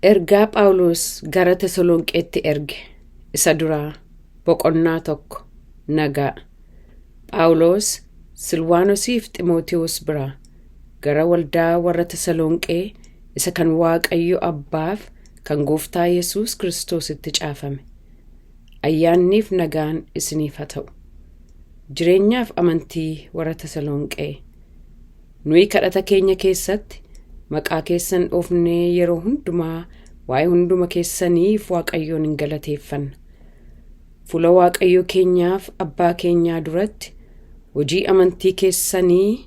Ergaa Phaawulos gara Tasalonqeetti erge isa duraa boqonnaa 1 nagaa. Phaawulos Silwaanosiif Ximootiyoos biraa gara waldaa warra Tasalonqee isa kan Waaqayyo Abbaaf kan Gooftaa Yesuus Kiristoositti caafame. Ayyaanniif nagaan isiniif haa ta'u. Jireenyaaf amantii warra Tasalonqee. Nuyi kadhata keenya keessatti maqaa keessan dhoofnee yeroo hundumaa waa'ee hunduma keessaniif Waaqayyoon hin galateeffanna. Fuula Waaqayyo keenyaaf Abbaa keenyaa duratti hojii amantii keessanii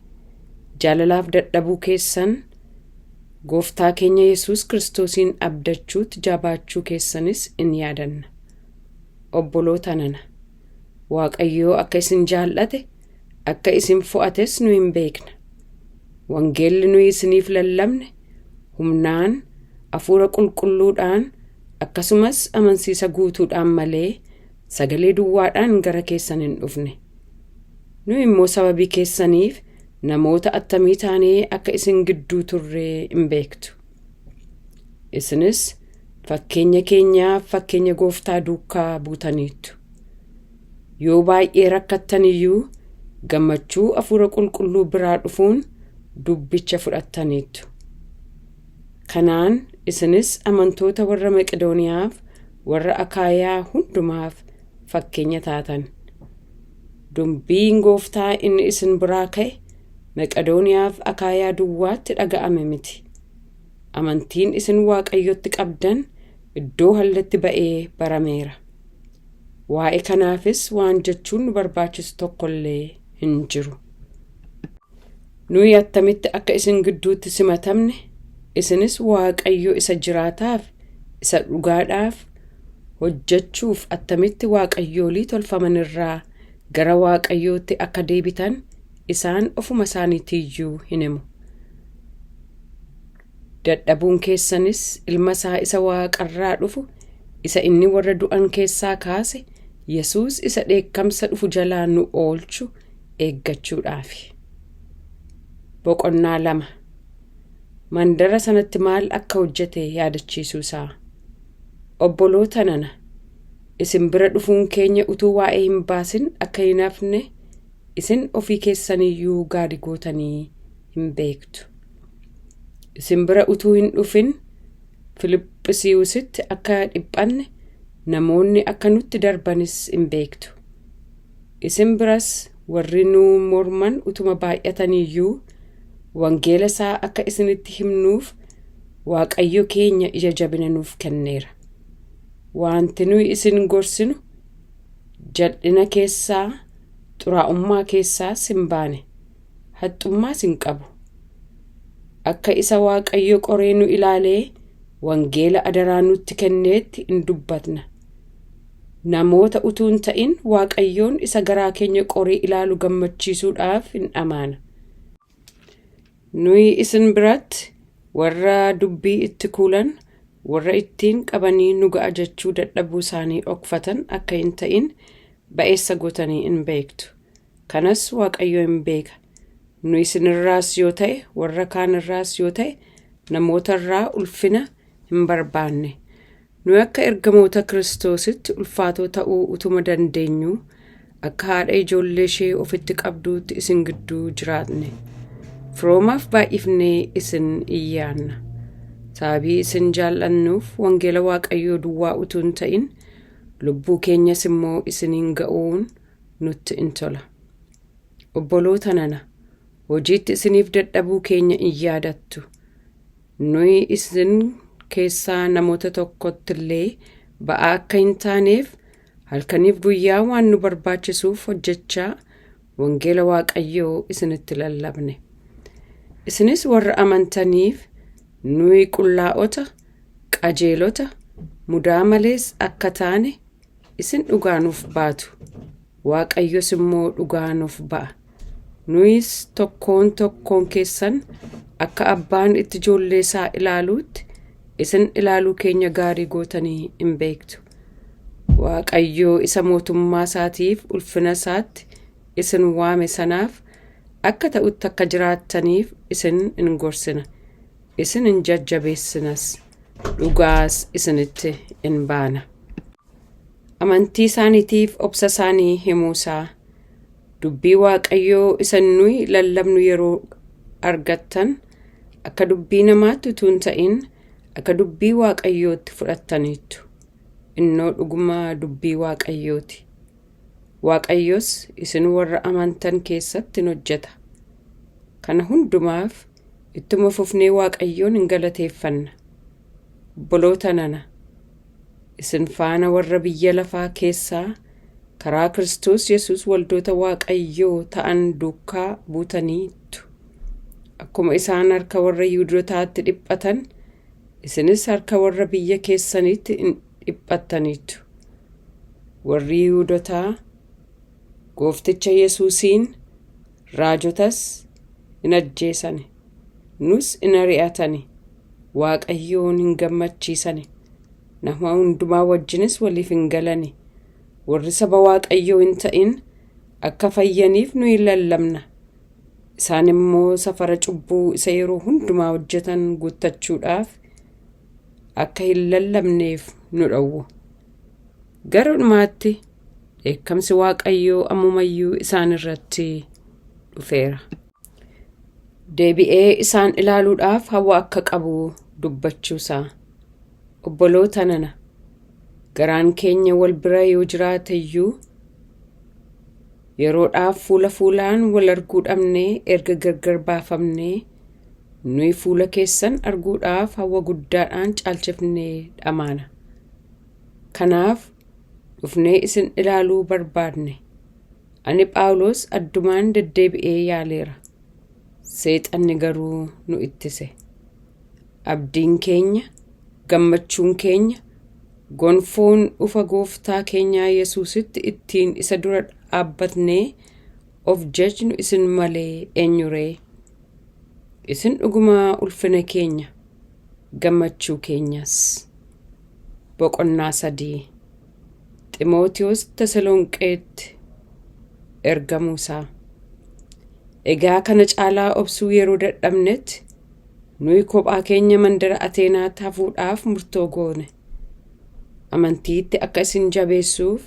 jaalalaaf dadhabuu keessan Gooftaa keenya Yesuus Kiristoosiin abdachuutti jabaachuu keessanis in yaadanna. Obboloota nana, Waaqayyo akka isin jaallate akka isin fo'ates nu hin beekna. Wangeelli nuyi isiniif lallabne humnaan hafuura qulqulluudhaan akkasumas amansiisa guutuudhaan malee sagalee duwwaadhaan gara keessan hin dhufne. Nu immoo sababii keessaniif namoota attamii taanee akka isin gidduu turree hin beektu. Isinis fakkeenya keenyaaf fakkeenya Gooftaa duukaa buutaniittu. Yoo baay'ee rakkattan iyyuu gammachuu hafuura qulqulluu biraa dhufuun dubbicha fudhattaniittu. Kanaan isinis amantoota warra Maqedooniyaaf warra Akaayaa hundumaaf fakkeenya taatan. Dubbiin Gooftaa inni isin biraa ka'e Maqedooniyaaf Akaayaa duwwaatti dhaga'ame miti. Amantiin isin Waaqayyotti qabdan iddoo hallatti ba'ee barameera. Waa'ee kanaafis waan jechuun nu barbaachisu tokkollee hin jiru. Nuyi attamitti akka isin gidduutti simatamne isinis Waaqayyo isa jiraataaf isa dhugaadhaaf hojjechuuf attamitti waaqayyoolii tolfaman irraa gara Waaqayyootti akka deebitan isaan ofuma isaaniitiiyyuu hin himu. Dadhabuun keessanis ilma isaa isa waaqarraa dhufu isa inni warra du'an keessaa kaase Yesuus isa dheekkamsa dhufu jalaa nu oolchu eeggachuudhaafi. Boqonnaa 2 Mandara sanatti maal akka hojjete yaadachiisuu isaa. Obboloota nana, isin bira dhufuun keenya utuu waa'ee hin baasin akka hin hafne isin ofii keessaniyyuu gaarii gootanii hin beektu. Isin bira utuu hin dhufin Filiphisiiyusitti akka dhiphanne namoonni akka nutti darbanis hin beektu. Isin biras warri nu morman utuma baay'ataniyyuu wangeela isaa akka isinitti himnuuf Waaqayyo keenya ija jabina nuuf kenneera. Wanti nuyi isin gorsinu jal'ina keessaa xuraa'ummaa keessaas hin baane haxxummaas hin qabu. Akka isa Waaqayyo qoree nu ilaalee wangeela adaraa nutti kenneetti hin dubbatna. Namoota utuu hin ta'in Waaqayyoon isa garaa keenya qoree ilaalu gammachiisuudhaaf hin amaana. Nuyi isin biratti warra dubbii itti kuulan warra ittiin qabanii nu ga'a jechuu dadhabuu isaanii dhokfatan akka hin ta'in ba'eessa gootanii hin beektu. Kanas Waaqayyo hin beeka. Nu isinirraas yoo ta'e warra kaanirraas yoo ta'e namootarraa ulfina hin barbaanne. Nu akka ergamoota Kiristoositti ulfaatoo ta'uu utuma dandeenyu akka haadha ijoollee ishee ofitti qabduutti isin gidduu jiraatne. Firoomaaf baay'ifnee isin iyyaanna. Sababii isin jaallannuuf wangeela Waaqayyoo duwwaa utuu hin ta'in lubbuu keenyas immoo isiniin ga'uun nutti in tola. Obboloota nana, hojiitti isiniif dadhabuu keenya in yaadattu. Nuyi isin keessaa namoota tokkottillee ba'aa akka hin taaneef halkaniif guyyaa waan nu barbaachisuuf hojjechaa wangeela Waaqayyoo isinitti lallabne. Isinis warra amantaniif nuyi qullaa'ota, qajeelota, mudaa malees akka taane isin dhugaanuuf baatu. Waaqayyos immoo dhugaanuuf ba'a. Nuyis tokkoon keessan akka abbaan itti ijoollee isaa ilaaluutti isin ilaaluu keenya gaarii gootanii hin beektu. Waaqayyo isa mootummaa isaatiif ulfina isaatti isin waame sanaaf akka ta'utti akka jiraattaniif isin hin gorsina. Isin hin jajjabeessinas. dhugaas isinitti in baana. Amantii isaaniitiif obsa isaanii himuusaa, dubbii Waaqayyoo isa nuyi lallabnu yeroo argattan akka dubbii namaatti utuu hin ta'in akka dubbii Waaqayyootti fudhattaniittu. Innoo dhugumaa dubbii Waaqayyooti. Waaqayyos isin warra amantan keessatti in hojjeta. Kana hundumaaf ittuma fufnee Waaqayyoon hin galateeffanna. Obboloota nana, isin faana warra biyya lafaa keessaa karaa Kiristoos Yesuus waldoota Waaqayyoo ta'an duukaa buutaniittu. Akkuma isaan harka warra Yihuudootaatti dhiphatan, isinis harka warra biyya keessaniitti in dhiphattaniittu. Warri Yihuudootaa Goofticha Yesuusiin raajotas in ajjeesani, nus in ari'atani, Waaqayyoon hin gammachiisani, nama hundumaa wajjinis waliif hin galani. Warri saba Waaqayyoo hin ta'in akka fayyaniif nuyi lallabna. Isaan immoo safara cubbuu isa yeroo hundumaa hojjetan guuttachuudhaaf akka hin lallabneef nu dhowwu. Garuumaatti dheekkamsi Waaqayyoo ammumayyuu isaan irratti dhufeera. Deebi'ee isaan ilaaluudhaaf hawwa akka qabu dubbachuusaa. Obboloota nana, garaan keenya wal bira yoo jiraate iyyuu yeroodhaaf fuula fuulaan wal arguu dhabnee erga gargar baafamnee nuyi fuula keessan arguudhaaf hawwa guddaadhaan caalchifnee dhamaana. Kanaaf dhufnee isin ilaaluu barbaadne. Ani Phaawulos addumaan deddeebi'ee yaaleera. Seexanni garuu nu ittise. Abdiin keenya, gammachuun keenya, gonfoon dhufa Gooftaa keenyaa Yesuusitti ittiin isa dura dhaabbatnee of jajnu isin malee eenyuree? Isin dhugumaa ulfina keenya, gammachuu keenyas. Boqonnaa 3 Ximootiyoos Tasalonqeetti ergamuusaa. Egaa kana caalaa obsuu yeroo dadhabnetti nuyi kophaa keenya mandara Ateenaatti hafuudhaaf murtoo goone. Amantiitti akka isin jabeessuuf,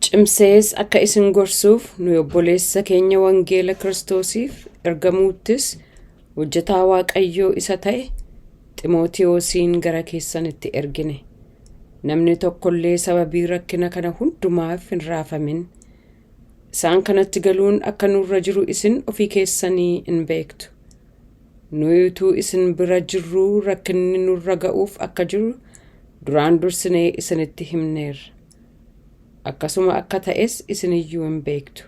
cimsees akka isin gorsuuf nuyi obboleessa keenya wangeela Kiristoosiif ergamuuttis hojjetaa Waaqayyoo isa ta'e Ximootiyoosiin gara keessanitti ergine. Namni tokkollee sababii rakkina kana hundumaaf hin raafamin. Isaan kanatti galuun akka nurra jiru isin ofii keessanii in beektu. Nuyi utuu isin bira jirruu rakkinni nurra ga'uuf akka jiru duraan dursinee isinitti himneerra. Akkasuma akka ta'es isiniyyuu hin beektu.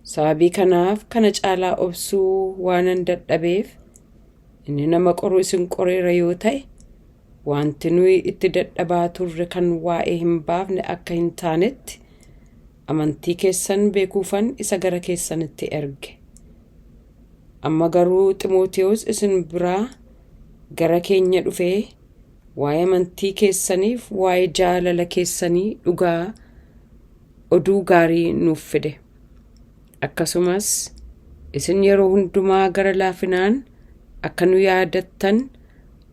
Sababii kanaaf kana caalaa obsuu waanan dadhabeef inni nama qoru isin qoreera yoo ta'e, wanti nuyi itti dadhabaa turre kan waa'ee hin baafne akka hin taanetti amantii keessan beekuufan isa gara keessanitti erge. Amma garuu Ximootiyoos isin biraa gara keenya dhufee waa'ee amantii keessaniif waa'ee jaalala keessanii dhugaa oduu gaarii nuuf fide. Akkasumas isin yeroo hundumaa gara laafinaan akka nu yaadattan,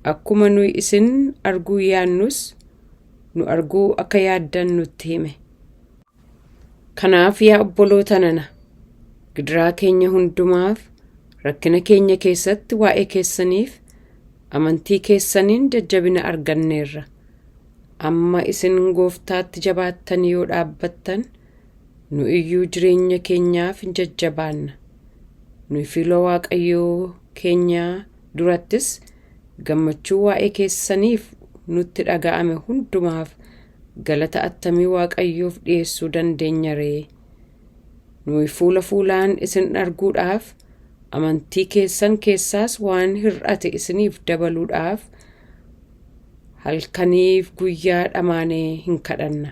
akkuma nuyi isin arguu yaannus nu arguu akka yaaddan nutti hime. Kanaaf yaa obboloota nana, gidiraa keenya hundumaaf rakkina keenya keessatti waa'ee keessaniif amantii keessaniin jajjabina arganneerra. Amma isin Gooftaatti jabaattan yoo dhaabbattan, nu iyyuu jireenya keenyaaf hin jajjabaanna. Nu filoo Waaqayyoo keenyaa durattis gammachuu waa'ee keessaniif nutti dhaga'ame hundumaaf galata attamii Waaqayyoof dhiyeessuu dandeenya ree? Nuyi fuula fuulaan isin arguudhaaf, amantii keessan keessaas waan hir'ate isiniif dabaluudhaaf halkaniif guyyaa dhamaanee hin kadhanna.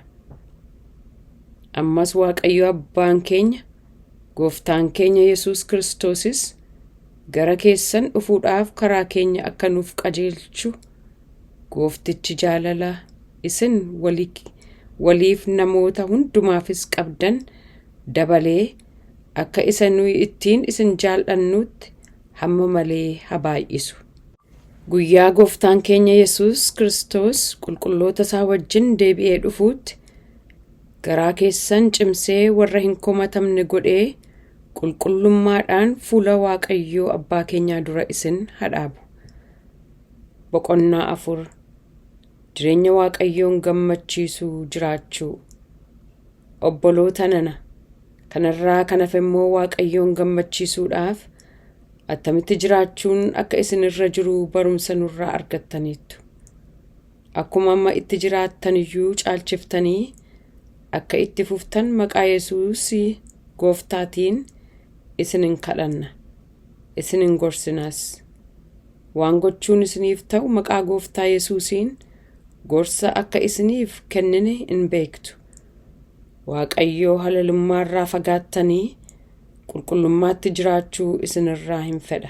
Ammas Waaqayyo Abbaan keenya, Gooftaan keenya Yesuus Kiristoosis gara keessan dhufuudhaaf karaa keenya akka nuuf qajeelchu, Gooftichi jaalala isin waliif namoota hundumaafis qabdan dabalee akka isa nuyi ittiin isin jaallannutti hamma malee haa baay'isu. Guyyaa gooftaan keenya Yesuus Kiristoos qulqulloota isaa wajjin deebi'ee dhufuutti garaa keessan cimsee warra hin komatamne godhee qulqullummaadhaan fuula Waaqayyoo Abbaa keenyaa dura isin hadhaabu. Boqonnaa 4. Jireenya Waaqayyoon gammachiisuu jiraachuu. Obboloota nana, kanarraa kan hafe immoo Waaqayyoon gammachiisuudhaaf attamitti jiraachuun akka isin irra jiru barumsa nurraa argattaniittu. Akkuma amma itti jiraattan iyyuu caalchiftanii akka itti fuftan maqaa Yesuus Gooftaatiin isinin kadhanna, isinin gorsinaas. Waan gochuun isiniif ta'u maqaa Gooftaa Yesuusiin gorsa akka isiniif kennine hin beektu. Waaqayyoo halalummaarraa fagaattanii qulqullummaatti jiraachuu isinirraa hin fedha.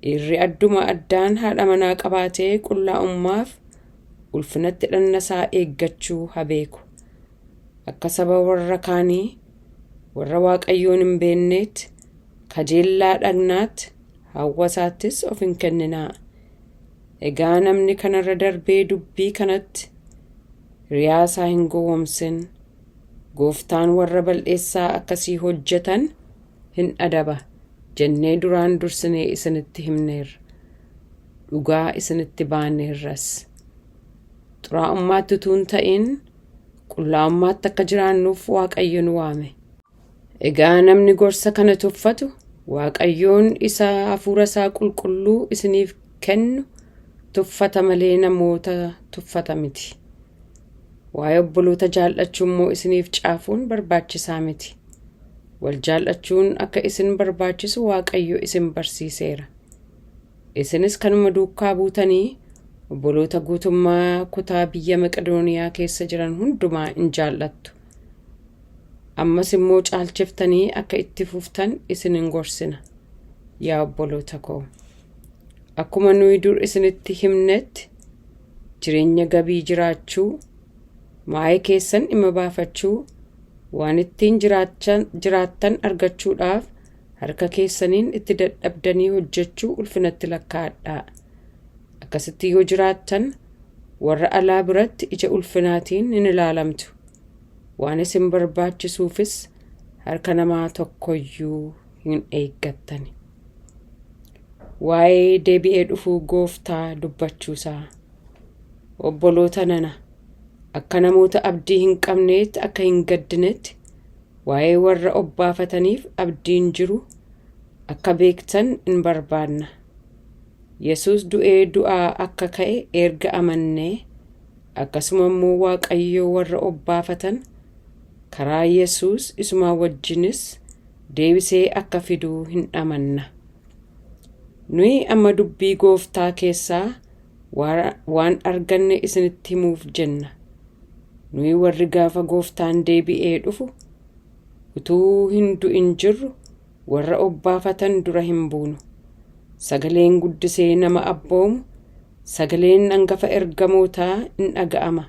Dhiirri adduma addaan haadha manaa qabaatee qullaa'ummaaf ulfinatti dhannasaa eeggachuu habeeku. Akka saba warra kaanii warra Waaqayyoon hin beekneetti kajeellaa dhagnaatti hawwasaattis of hin kenninaa. Egaa namni kanarra darbee dubbii kanatti hiriyaasaa hin gowwoomsin. Gooftaan warra bal'eessaa akkasii hojjetan hin adaba jennee duraan dursinee isinitti himneerra. Dhugaa isinitti baaneerras. Xuraa'ummaatti utuu hin ta'in qullaa'ummaatti akka jiraannuuf Waaqayyo nu waame. Egaa namni gorsa kana tuffatu Waaqayyoon isa hafuura isaa qulqulluu isiniif kennu tuffata malee namoota tuffata miti. Waa'ee obboloota jaallachuu immoo isiniif caafuun barbaachisaa miti. Wal jaallachuun akka isin barbaachisu Waaqayyo isin barsiiseera. Isinis kanuma duukaa buutanii obboloota guutummaa kutaa biyya Maqedooniyaa keessa jiran hundumaa in jaallattu. Ammas immoo caalchiftanii akka itti fuftan isinin gorsina. Yaa obboloota koo, akkuma nuyi dur isinitti himnetti jireenya gabii jiraachuu, maa'ee keessan dhimma baafachuu, waan ittiin jiraattan argachuudhaaf harka keessaniin itti dadhabdanii hojjechuu ulfinatti lakkaa'adhaa. Akkasitti yoo jiraattan warra alaa biratti ija ulfinaatiin hin ilaalamtu. Waan isin barbaachisuufis harka namaa tokkoyyuu hin eeggattani. Waa'ee deebi'ee dhufuu Gooftaa dubbachuusaa. Obboloota nana, akka namoota abdii hin qabneetti akka hin gaddinetti waa'ee warra obbaafataniif abdiin jiru akka beektan in barbaanna. Yesuus du'ee du'aa akka ka'e erga amannee akkasuma immoo Waaqayyoo warra obbaafatan karaa Yesuus isumaa wajjinis deebisee akka fiduu hin amanna. Nuyi amma dubbii Gooftaa keessaa waan arganne isinitti himuuf jenna. Nuyi warri gaafa Gooftaan deebi'ee dhufu utuu hin du'in jirru warra obbaafatan dura hin buunu. Sagaleen guddisee nama abboomu, sagaleen hangafa ergamootaa in dhaga'ama.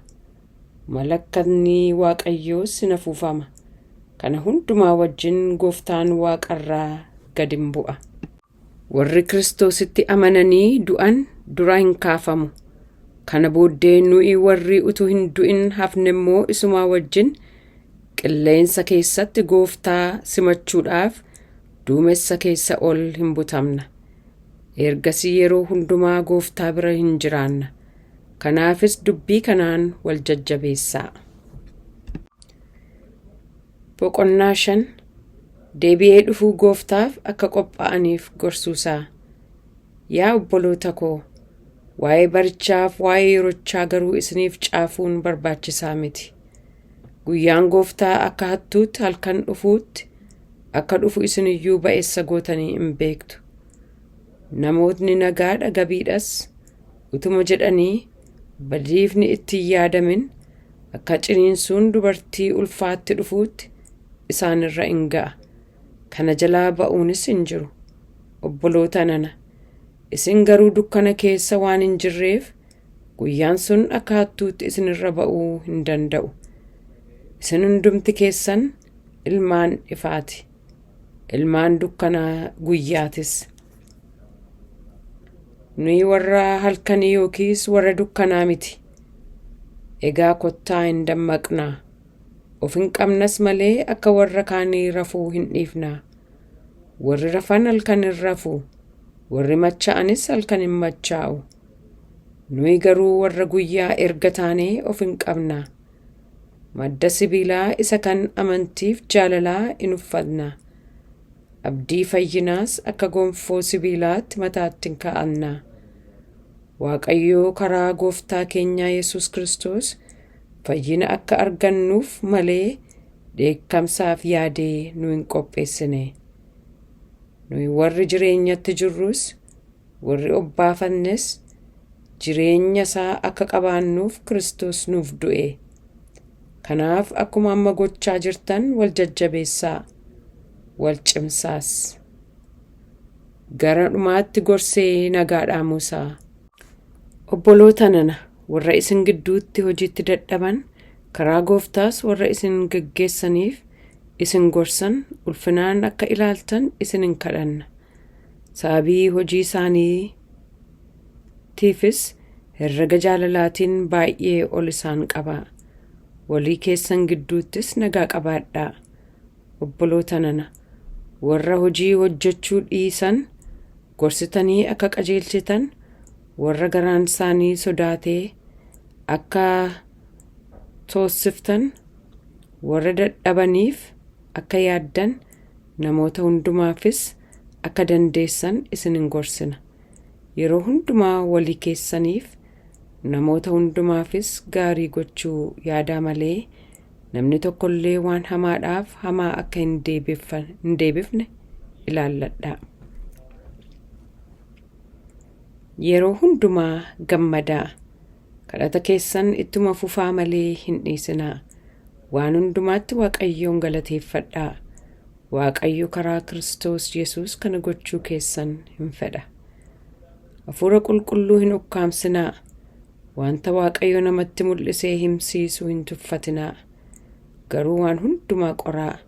Malakkatni Waaqayyoos in afuufama. Kana hundumaa wajjin Gooftaan Waaqarraa gad in bu'a. Warri Kiristoositti amananii du'an dura hin kaafamu. Kana booddee nuyi warri utuu hin du'in hafne immoo isumaa wajjin qilleensa keessatti Gooftaa simachuudhaaf duumessa keessa ol hin butamna. Ergasii yeroo hundumaa Gooftaa bira hin jiraanna. Kanaafis dubbii kanaan wal jajjabeessaa. Boqonnaa 5. Deebi'ee dhufuu Gooftaaf akka qophaa'aniif gorsuusaa. Yaa obboloota koo, waa'ee barichaaf waa'ee yerochaa garuu isiniif caafuun barbaachisaa miti. Guyyaan Gooftaa akka hattuutti halkan dhufuutti akka dhufu isin iyyuu ba'eessa gootanii hin beektu. Namootni nagaadha gabiidhas utuma jedhanii badiifni itti yaadamin akka ciniinsuun dubartii ulfaatti dhufuutti isaanirra hin ga'a. Kana jalaa ba'uunis hin jiru. Obboloota nana, isin garuu dukkana keessa waan hin jirreef guyyaan sun akka hattuutti isinirra ba'uu hin danda'u. Isin hundumti keessan ilmaan ifaati, ilmaan dukkanaa guyyaatis. Nuyi warra halkanii yookiis warra dukkanaa miti. Egaa kottaa hin dammaqnaa. Of hin qabnas malee akka warra kaanii rafuu hin dhiifnaa. Warri rafan halkan hin rafuu. Warri macha'anis halkan hin machaa'u. Nuyi garuu warra guyyaa erga taanee of hin qabnaa. Madda sibiilaa isa kan amantiif jaalalaa in uffannaa. Abdii fayyinaas akka gonfoo sibiilaatti mataatti hin kaa'annaa. Waaqayyoo karaa gooftaa keenyaa Yesuus Kiristoos fayyina akka argannuuf malee dheekkamsaaf yaadee nu hin qopheessine. Nuyi warri jireenyatti jirrus warri obbaafannes jireenya isaa akka qabaannuuf Kiristoos nuuf du'e. Kanaaf akkuma amma gochaa jirtan wal jajjabeessaa, wal cimsaas. Gara dhumaatti gorsee nagaa dhaamuusaa. Obboloota nana warra isin gidduutti hojiitti dadhaban karaa gooftaas warra isin geggeessaniif isin gorsan ulfinaan akka ilaaltan isin hin kadhanna. Sababii hojii isaaniitiifis herrega jaalalaatiin baay'ee ol isaan qaba. Walii keessan gidduuttis nagaa qabaadhaa. Obboloota nana warra hojii hojjechuu dhiisan gorsitanii akka qajeelchitan, warra garaan isaanii sodaatee akka toossiftan, warra dadhabaniif akka yaaddan, namoota hundumaafis akka dandeessan isin hin gorsina. Yeroo hundumaa walii keessaniif namoota hundumaafis gaarii gochuu yaadaa malee namni tokkollee waan hamaadhaaf hamaa akka hin deebifne ilaalladhaa. Yeroo hundumaa gammadaa. Kadhata keessan ittuma fufaa malee hin dhiisinaa. Waan hundumaatti Waaqayyoon galateeffadhaa. Waaqayyo karaa Kiristoos Yesuus kana gochuu keessan hin fedha. Hafuura qulqulluu hin ukkaamsinaa. Wanta Waaqayyo namatti mul'isee himsiisuu hin tuffatinaa. Garuu waan hundumaa qoraa.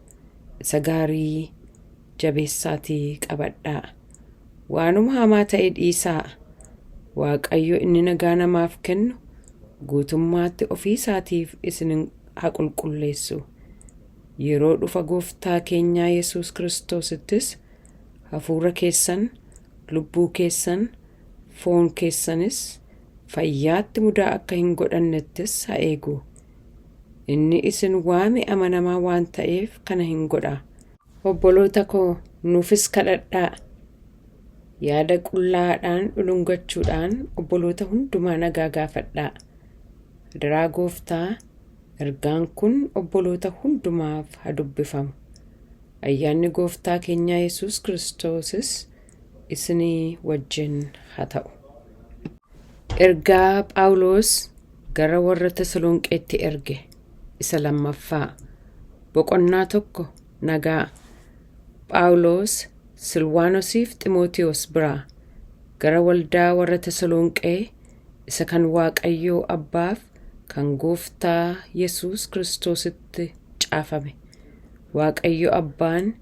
Isa gaarii jabeessaatii qabadhaa. Waanuma hamaa ta'e dhiisaa. Waaqayyo inni nagaa namaaf kennu guutummaatti ofii isaatiif isin haa qulqulleessu. Yeroo dhufa gooftaa keenyaa Yesuus Kiristoosittis hafuura keessan, lubbuu keessan, foon keessanis fayyaatti mudaa akka hin godhannettis haa eegu. Inni isin waame amanamaa waan ta'eef kana hin godha. Obboloota koo nuufis kadhadhaa. Yaada qullaadhaan dhulungachuudhaan obboloota hundumaa nagaa gaafadhaa. Adaraa gooftaa, ergaan kun obboloota hundumaaf haa dubbifamu. Ayyaanni gooftaa keenyaa Yesuus Kiristoosis isinii wajjin haa ta'u. Ergaa Phaawulos gara warra Tasalonqeetti erge isa lammaffaa. Boqonnaa 1 nagaa. Phaawulos Silwaanosiif Ximootiyoos biraa gara waldaa warra Tasalonqee isa kan Waaqayyoo Abbaaf kan gooftaa Yesuus Kiristoositti caafame. Waaqayyo Abbaan,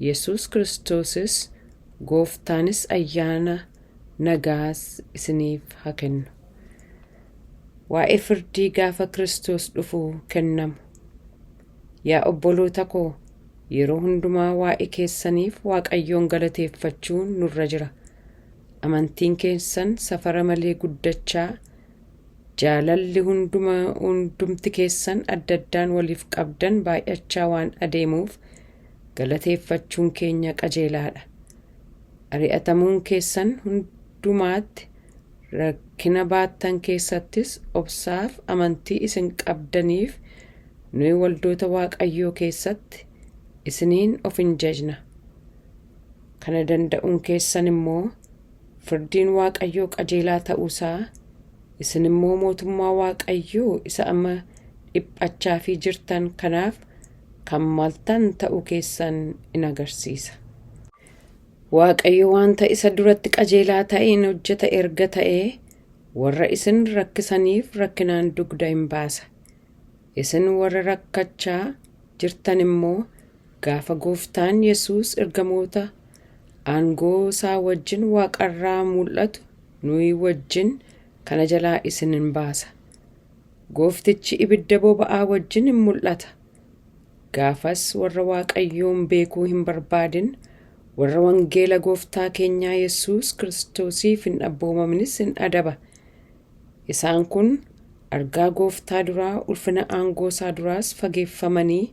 Yesuus Kiristoosis, Gooftaanis ayyaana nagaas isiniif haa kennu. Waa'ee firdii gaafa Kiristoos dhufuu kennamu. Yaa obboloota koo, yeroo hundumaa waa'ee keessaniif Waaqayyoon galateeffachuun nurra jira. Amantiin keessan safara malee guddachaa, jaalalli hundumti keessan adda addaan waliif qabdan baay'achaa waan adeemuuf galateeffachuun keenya qajeelaadha. Ari'atamuun keessan hundumaatti rakkina baattan keessattis obsaaf amantii isin qabdaniif nuyi waldoota Waaqayyoo keessatti isiniin of hin jajna. Kana danda'uun keessan immoo firdiin Waaqayyoo qajeelaa ta'uusaa, isin immoo mootummaa Waaqayyoo isa amma dhiphachaa fi jirtan kanaaf kan maltan ta'uu keessan in agarsiisa. Waaqayyo wanta isa duratti qajeelaa ta'een hojjeta erga ta'ee warra isin rakkisaniif rakkinaan dugda hin baasa. Isin warra rakkachaa jirtan immoo gaafa Gooftaan Yesuus ergamoota aangoo isaa wajjin Waaqarraa mul'atu nuyi wajjin kana jalaa isin hin baasa. Gooftichi ibidda boba'aa wajjin hin mul'ata. Gaafas warra Waaqayyoon beekuu hin barbaadin, warra wangeela Gooftaa keenyaa Yesuus Kiristoosiif hin abboomamnis hin adaba. Isaan kun argaa Gooftaa duraa ulfina aangoo isaa duraas fageeffamanii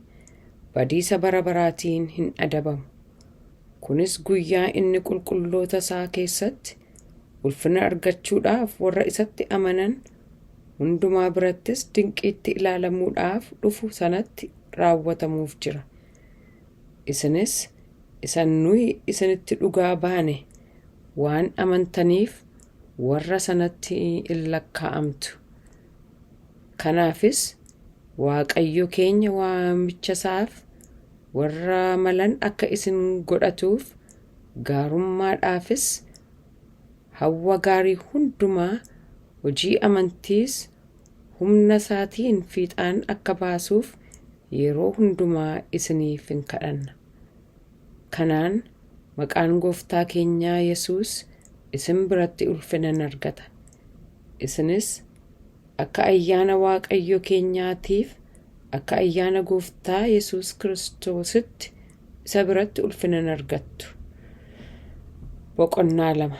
badiisa bara baraatiin hin adabamu. Kunis guyyaa inni qulqulloota isaa keessatti ulfina argachuudhaaf warra isatti amanan hundumaa birattis dinqiitti ilaalamuudhaaf dhufu sanatti raawwatamuuf jira. Isinis isan nuyi isinitti dhugaa baane waan amantaniif warra sanatti in lakkaa'amtu. Kanaafis Waaqayyo keenya waamicha isaaf warra malan akka isin godhatuuf gaarummaadhaafis hawwa gaarii hundumaa hojii amantiis humna isaatiin fiixaan akka baasuuf yeroo hundumaa isiniif hin kadhanna. Kanaan maqaan Gooftaa keenyaa Yesuus isin biratti ulfina argata. Isinis akka ayyaana Waaqayyo keenyaatiif akka ayyaana Gooftaa Yesuus Kiristoositti isa biratti ulfina argattu. Boqonnaa 2.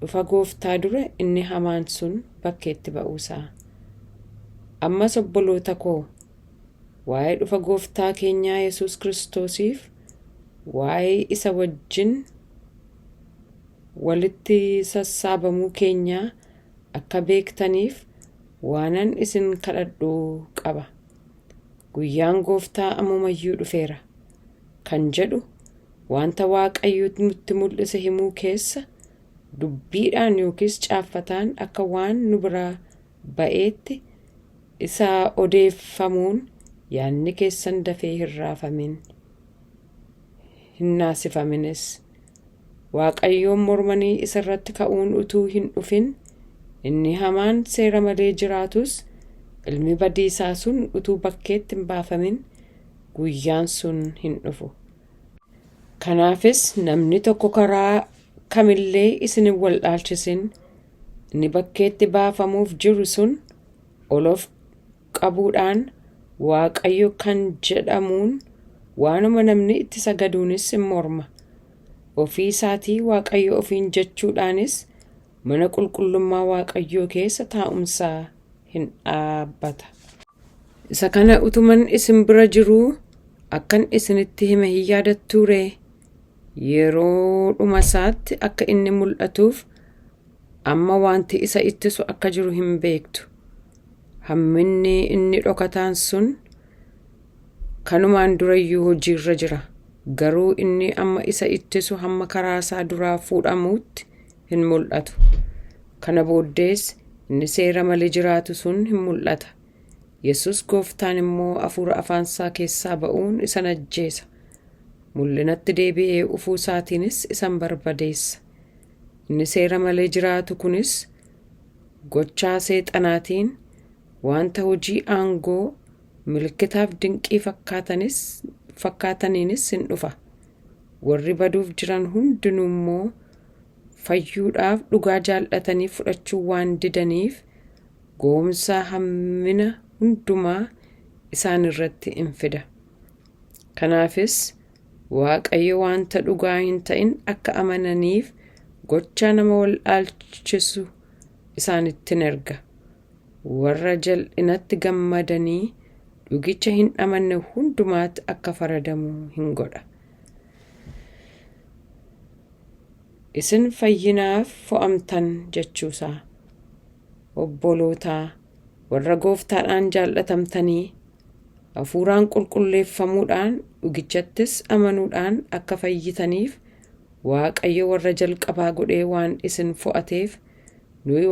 Dhufa Gooftaa dura inni hamaan sun bakkeetti ba'uusaa. Ammas obboloota koo, waa'ee dhufa Gooftaa keenyaa Yesuus Kiristoosiif waa'ee isa wajjin walitti sassaabamuu keenyaa akka beektaniif waanan isin kadhadhuu qaba. Guyyaan Gooftaa ammumayyuu dhufeera kan jedhu wanta Waaqayyo nutti mul'ise himuu keessa dubbiidhaan yookiis caaffataan akka waan nu biraa ba'eetti isa odeeffamuun yaadni keessan dafee hin raafamin, hin naasifaminis. Waaqayyoon mormanii isa irratti ka'uun utuu hin dhufin, inni hamaan seera malee jiraatus ilmi badiisaa sun utuu bakkeetti hin baafamin guyyaan sun hin dhufu. Kanaafis namni tokko karaa kamillee isin hin waldhaalchisin. Inni bakkeetti baafamuuf jiru sun olof qabuudhaan Waaqayyo kan jedhamuun waanuma namni itti sagaduunis hin morma. Ofii isaatii Waaqayyo ofiin jechuudhaanis mana qulqullummaa Waaqayyoo keessa taa'umsaa hin dhaabbata. Isa kana utuman isin bira jiruu akkan isinitti hime hin yaadattuu ree? Yeroo dhuma isaatti akka inni mul'atuuf amma wanti isa ittisu akka jiru hin beektu. Hamminni inni dhokataan sun kanumaan durayyuu hojiirra jira. Garuu inni amma isa ittisu hamma karaa isaa duraa fuudhamuutti hin mul'atu. Kana booddees inni seera malee jiraatu sun hin mul'ata. Yesus Gooftaan immoo hafuura afaansaa keessaa ba'uun isa ajjeesa. Mul'inatti deebi'ee ufuu isaatiinis isan barbadeessa. Inni seera malee jiraatu kunis gochaa seexanaatiin wanta hojii aangoo milkitaaf dinqii fakkaataniinis hin dhufa. Warri baduuf jiran hundinuu immoo fayyuudhaaf dhugaa jaallatanii fudhachuu waan didaniif goomsaa hammina hundumaa isaan irratti in fida. Kanaafis Waaqayyo wanta dhugaa hin ta'in akka amananiif gochaa nama waldhaalchisu isaanitti in erga. Warra jal'inatti gammadanii dhugicha hin amanne hundumaatti akka faradamu hin godha. Isin fayyinaaf fo'amtan jechuusaa. Obbolootaa warra Gooftaadhaan jaallatamtanii hafuuraan qulqulleeffamuudhaan dhugichattis amanuudhaan akka fayyitaniif Waaqayyo warra jalqabaa godhee waan isin fo'ateef nuyi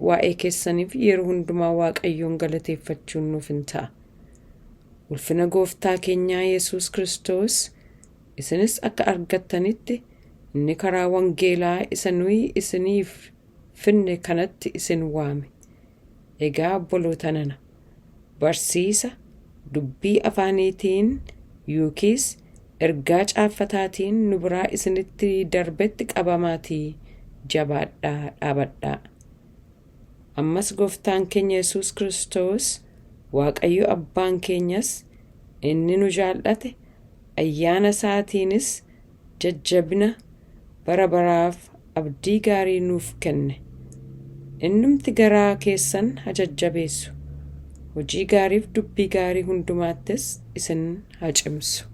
waa'ee keessaniif yeroo hundumaa Waaqayyoon galateeffachuun nuuf hin ta'a. Ulfina Gooftaa keenyaa Yesuus Kiristoos isinis akka argattanitti inni karaa wangeelaa isa nuyi isiniif finne kanatti isin waame. Egaa obboloota nana, barsiisa dubbii afaaniitiin yookiis ergaa caaffataatiin nu biraa isinitti darbetti qabamaatii jabaadhaa dhaabadhaa. Ammas gooftaan keenya Yesuus Kiristoos, Waaqayyo abbaan keenyas inni nu jaallate ayyaana isaatiinis jajjabina bara baraaf abdii gaarii nuuf kenne. Innumti garaa keessan haa jajjabeessu. Hojii gaariif dubbii gaarii hundumaattis isin haa cimsu.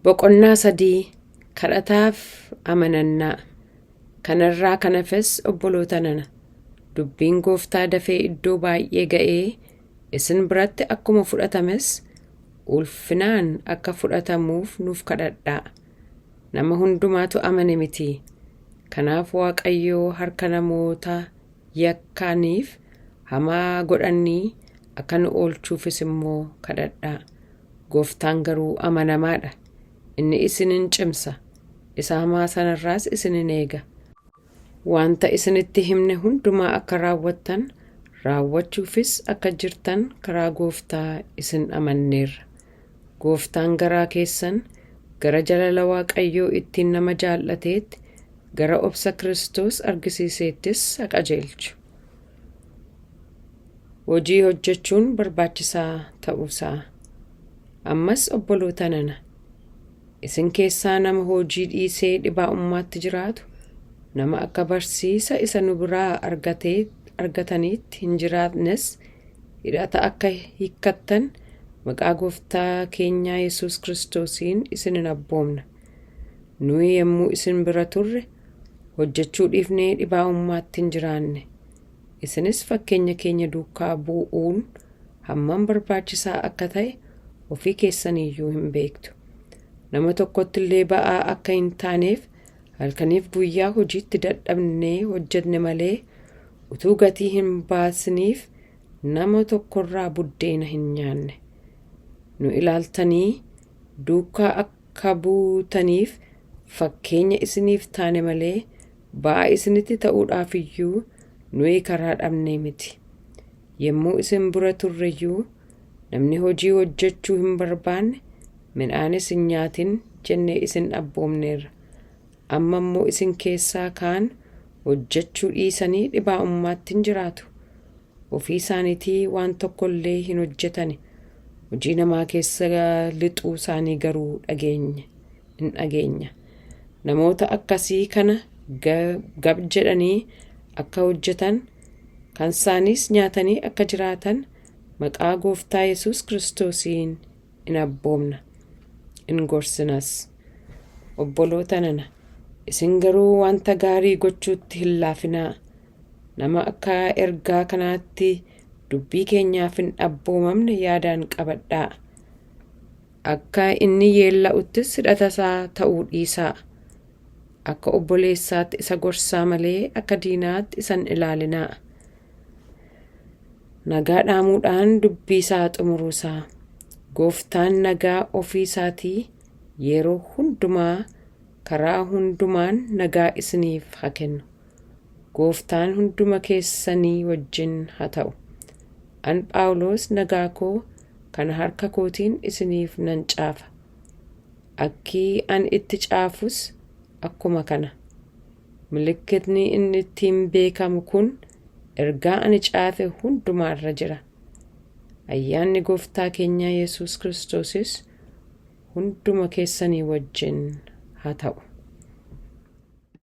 Boqonnaa 3 kadhataaf amanannaa. Kanarraa kan hafes obboloota nana, dubbiin gooftaa dafee iddoo baay'ee ga'ee isin biratti akkuma fudhatames ulfinaan akka fudhatamuuf nuuf kadhadhaa. Nama hundumaatu amane miti. Kanaaf Waaqayyoo harka namoota yakkaaniif hamaa godhanii akka nu oolchuufis immoo kadhadhaa. Gooftaan garuu amanamaadha. Inni isinin cimsa. Isa hamaa sanarraas isinin eega. Wanta isinitti himne hundumaa akka raawwattan, raawwachuufis akka jirtan karaa gooftaa isin amanneerra. Gooftaan garaa keessan gara jalala Waaqayyoo ittiin nama jaallateetti, gara obsa Kiristoos argisiiseettis haa qajeelchu. Hojii hojjechuun barbaachisaa ta'uusaa. Ammas obboloota nana, isin keessaa nama hojii dhiisee dhibaa'ummaatti jiraatu, nama akka barsiisa isa nu biraa argataniitti hin jiraannes hidhata akka hiikkattan maqaa gooftaa keenyaa Yesuus Kiristoosiin isinin abboomna. Nuyi yommuu isin bira turre hojjechuu dhiifnee dhibaa'ummaatti hin jiraanne. Isinis fakkeenya keenya duukaa bu'uun hammam barbaachisaa akka ta'e ofii keessaniyyuu hin beektu. Nama tokkotti illee ba'aa akka hin taaneef halkaniif guyyaa hojiitti dadhabnee hojjenne malee utuu gatii hin baasniif nama tokkorraa buddeena hin nyaanne. Nu ilaaltanii duukaa akka buutaniif fakkeenya isiniif taane malee ba'aa isinitti ta'uudhaaf iyyuu nuyi karaa dhabnee miti. Yommuu isin bira turreyyuu namni hojii hojjechuu hin barbaanne midhaanis hin nyaatin jennee isin abboomneerra. Amma immoo isin keessaa kaan hojjechuu dhiisanii dhibaa'ummaatti hin jiraatu. Ofii isaaniitii waan tokkollee hin hojjetani. Hojii namaa keessa lixuu isaanii garuu hin dhageenya. Namoota akkasii kana gab jedhanii akka hojjetan, kan isaanis nyaatanii akka jiraatan maqaa gooftaa Yesuus Kiristoosiin in abboomna, in gorsinas. Obboloota nana, isin garuu wanta gaarii gochuutti hin laafinaa. Nama akka ergaa kanaatti dubbii keenyaaf hin abboomamne yaadaan qabadhaa. Akka inni yeella'uttis hidhatasaa ta'uu dhiisaa. Akka obboleessaatti isa gorsaa malee akka diinaatti isan ilaalinaa. Nagaa dhaamuudhaan dubbii isaa xumuruusaa. Gooftaan nagaa ofii isaatii yeroo hundumaa karaa hundumaan nagaa isiniif haa kennu. Gooftaan hunduma keessanii wajjin haa ta'u. An Phaawulos nagaa koo kana harka kootiin isiniif nan caafa. Akkii an itti caafus akkuma kana. Milikkitni inni ittiin beekamu kun ergaa ani caafe hundumaarra jira. Ayyaanni gooftaa keenyaa Yesuus Kiristoosis hunduma keessanii wajjin haa ta'u.